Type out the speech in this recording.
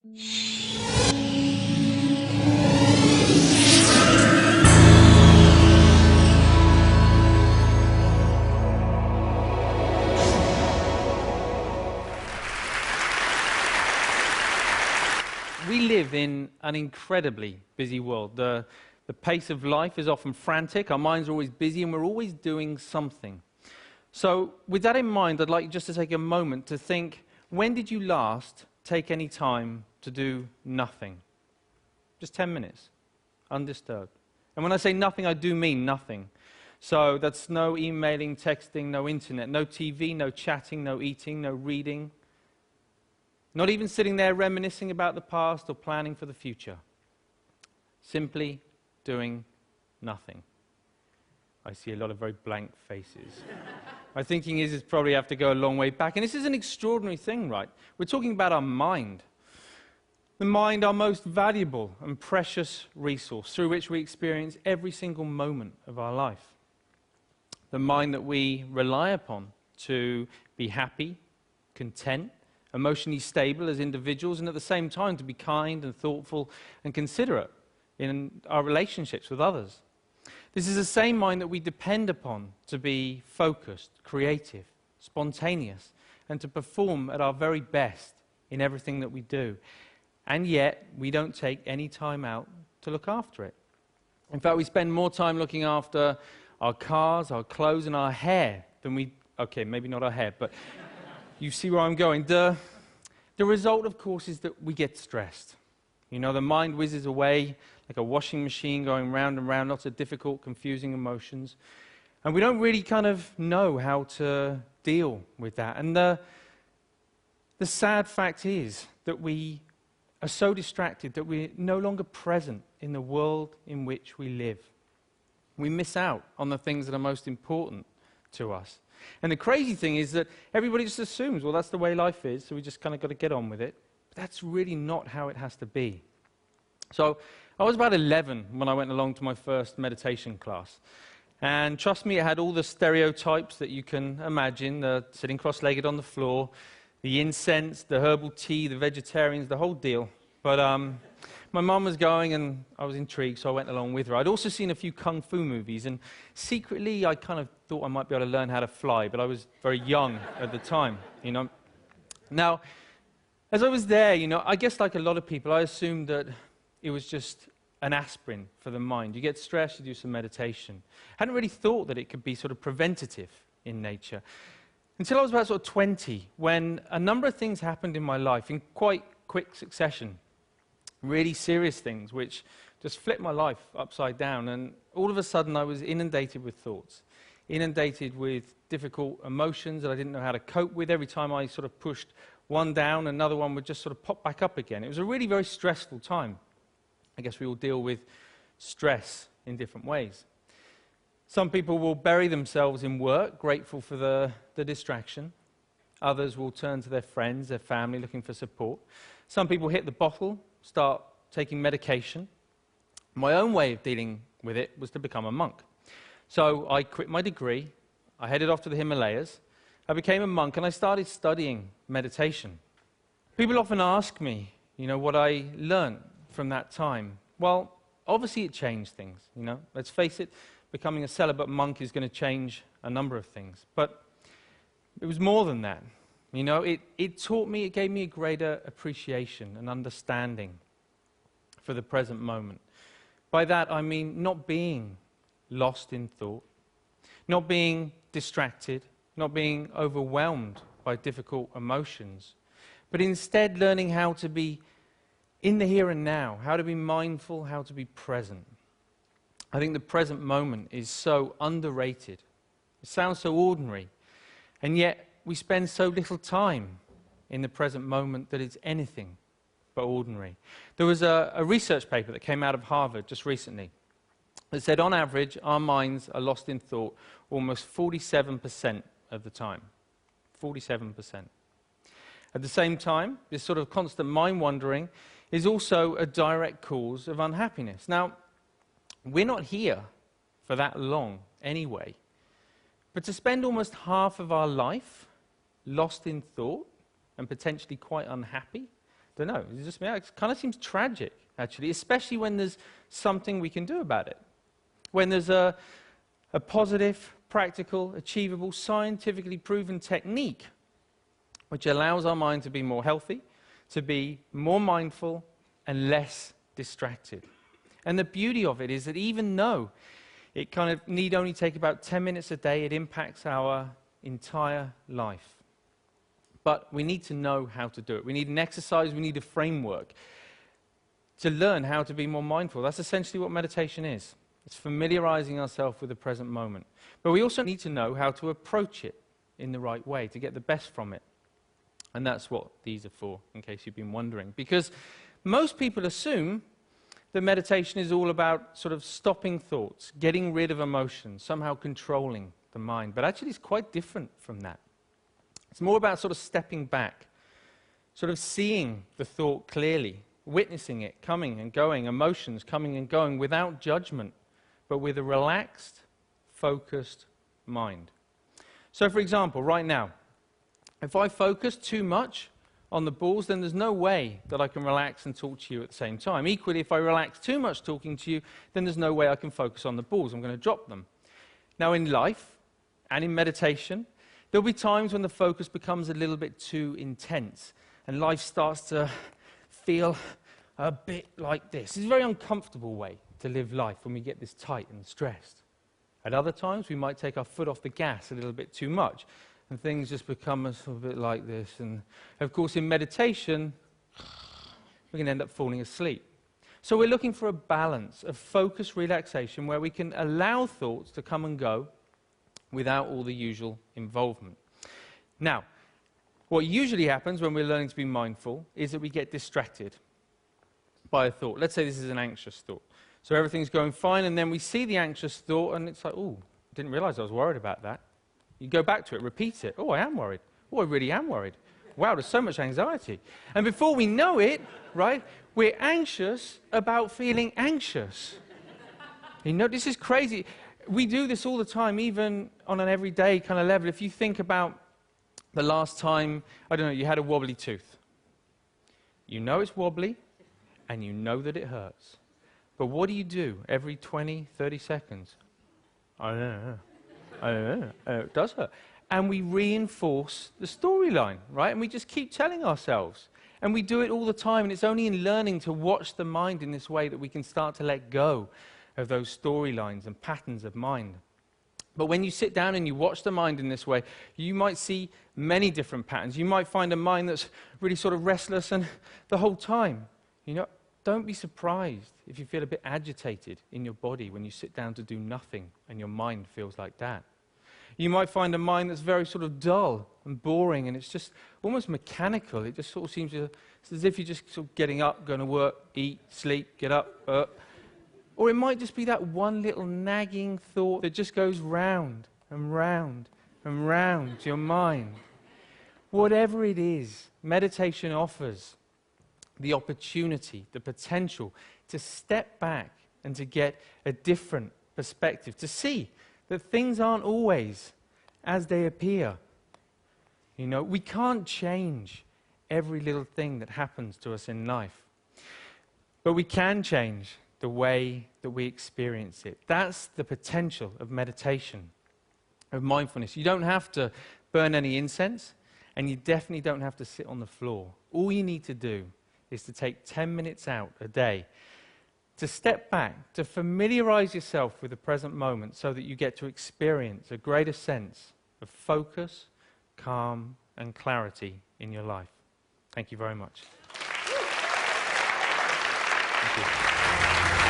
We live in an incredibly busy world. The pace of life is often frantic, our minds are always busy, and we're always doing something. So with that in mind, I'd like you just to take a moment to think, when did you last take any time to do nothing? Just 10 minutes, undisturbed. And when I say nothing, I do mean nothing. So that's no emailing, texting, no internet, no TV, no chatting, no eating, no reading. Not even sitting there reminiscing about the past or planning for the future. Simply doing nothing. I see a lot of very blank faces. My thinking is probably have to go a long way back. And this is an extraordinary thing, right? We're talking about our mind. The mind, our most valuable and precious resource through which we experience every single moment of our life. The mind that we rely upon to be happy, content, emotionally stable as individuals, and at the same time to be kind and thoughtful and considerate in our relationships with others. This is the same mind that we depend upon to be focused, creative, spontaneous, and to perform at our very best in everything that we do. And yet, we don't take any time out to look after it. In fact, we spend more time looking after our cars, our clothes, and our hair than we... Okay, maybe not our hair, but you see where I'm going. The result, of course, is that we get stressed. You know, the mind whizzes away like a washing machine going round and round, lots of difficult, confusing emotions. And we don't really kind of know how to deal with that. And the sad fact is that we are so distracted that we're no longer present in the world in which we live. We miss out on the things that are most important to us. And the crazy thing is that everybody just assumes, well, that's the way life is, so we just kind of got to get on with it. But that's really not how it has to be. So I was about 11 when I went along to my first meditation class. And trust me, it had all the stereotypes that you can imagine, the sitting cross-legged on the floor, the incense, the herbal tea, the vegetarians, the whole deal. But my mum was going and I was intrigued, so I went along with her. I'd also seen a few kung fu movies, and secretly I kind of thought I might be able to learn how to fly, but I was very young at the time, you know. Now, as I was there, you know, I guess like a lot of people, I assumed that it was just an aspirin for the mind. You get stressed, you do some meditation. I hadn't really thought that it could be sort of preventative in nature. Until I was about sort of 20, when a number of things happened in my life in quite quick succession. Really serious things which just flipped my life upside down, and all of a sudden I was inundated with thoughts, inundated with difficult emotions that I didn't know how to cope with. Every time I sort of pushed one down, another one would just sort of pop back up again. It was a really very stressful time. I guess we all deal with stress in different ways. Some people will bury themselves in work, grateful for the distraction. Others will turn to their friends, their family, looking for support. Some people hit the bottle, start taking medication. My own way of dealing with it was to become a monk. So I quit my degree, I headed off to the Himalayas, I became a monk, and I started studying meditation. People often ask me, you know, what I learned from that time. Well, obviously it changed things, you know. Let's face it, becoming a celibate monk is going to change a number of things. But it was more than that. You know, it taught me, it gave me a greater appreciation and understanding for the present moment. By that I mean not being lost in thought, not being distracted, not being overwhelmed by difficult emotions, but instead learning how to be in the here and now, how to be mindful, how to be present. I think the present moment is so underrated. It sounds so ordinary, and yet we spend so little time in the present moment that it's anything but ordinary. There was a research paper that came out of Harvard just recently that said on average our minds are lost in thought almost 47% of the time. 47%. At the same time, this sort of constant mind wandering is also a direct cause of unhappiness. Now, we're not here for that long anyway, but to spend almost half of our life lost in thought and potentially quite unhappy, don't know, it's just me. It kind of seems tragic, actually, especially when there's something we can do about it. When there's a positive, practical, achievable, scientifically proven technique which allows our mind to be more healthy, to be more mindful, and less distracted. And the beauty of it is that even though it kind of need only take about 10 minutes a day, it impacts our entire life. But we need to know how to do it. We need an exercise, we need a framework to learn how to be more mindful. That's essentially what meditation is. It's familiarizing ourselves with the present moment. But we also need to know how to approach it in the right way to get the best from it. And that's what these are for, in case you've been wondering. Because most people assume that meditation is all about sort of stopping thoughts, getting rid of emotions, somehow controlling the mind. But actually it's quite different from that. It's more about sort of stepping back, sort of seeing the thought clearly, witnessing it coming and going, emotions coming and going without judgment, but with a relaxed, focused mind. So for example, right now, if I focus too much on the balls, then there's no way that I can relax and talk to you at the same time. Equally, if I relax too much talking to you, then there's no way I can focus on the balls. I'm going to drop them. Now in life and in meditation, there'll be times when the focus becomes a little bit too intense and life starts to feel a bit like this. It's a very uncomfortable way to live life when we get this tight and stressed. At other times, we might take our foot off the gas a little bit too much and things just become a sort of bit like this. And of course, in meditation, we can end up falling asleep. So we're looking for a balance of focused relaxation where we can allow thoughts to come and go without all the usual involvement. Now, what usually happens when we're learning to be mindful is that we get distracted by a thought. Let's say this is an anxious thought. So everything's going fine, and then we see the anxious thought, and it's like, oh, didn't realize I was worried about that. You go back to it, repeat it. Oh, I am worried. Oh, I really am worried. Wow, there's so much anxiety. And before we know it, right, we're anxious about feeling anxious. You know, this is crazy. We do this all the time, even on an everyday kind of level. If you think about the last time, I don't know, you had a wobbly tooth. You know it's wobbly, and you know that it hurts. But what do you do every 20, 30 seconds? I don't know. It does hurt. And we reinforce the storyline, right? And we just keep telling ourselves. And we do it all the time. And it's only in learning to watch the mind in this way that we can start to let go of those storylines and patterns of mind. But when you sit down and you watch the mind in this way, you might see many different patterns. You might find a mind that's really sort of restless and the whole time. You know, don't be surprised if you feel a bit agitated in your body when you sit down to do nothing and your mind feels like that. You might find a mind that's very sort of dull and boring and it's just almost mechanical. It just sort of seems it's as if you're just sort of getting up, going to work, eat, sleep, get up. Or it might just be that one little nagging thought that just goes round and round and round your mind. Whatever it is, meditation offers the opportunity, the potential to step back and to get a different perspective, to see that things aren't always as they appear. You know, we can't change every little thing that happens to us in life, but we can change the way that we experience it. That's the potential of meditation, of mindfulness. You don't have to burn any incense, and you definitely don't have to sit on the floor. All you need to do is to take 10 minutes out a day to step back, to familiarize yourself with the present moment so that you get to experience a greater sense of focus, calm, and clarity in your life. Thank you very much. Thank you.